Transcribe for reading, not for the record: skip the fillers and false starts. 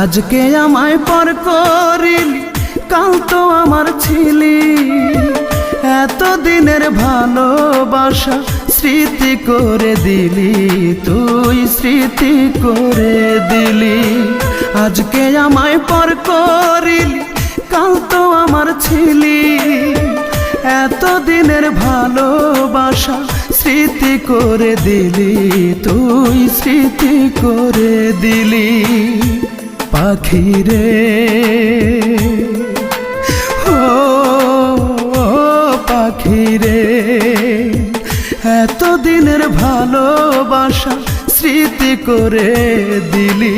আজকে আমায় পর করিলি, কাল তো আমার ছিলি। এতদিনের ভালোবাসা স্মৃতি করে দিলি, তুই স্মৃতি করে দিলি। আজকে আমায় পর করিলি, কাল তো আমার ছিলি। এতদিনের ভালোবাসা স্মৃতি করে দিলি, তুই স্মৃতি করে দিলি। পাখি রে ও পাখি রে, এতদিনের ভালোবাসা স্মৃতি করে দিলি।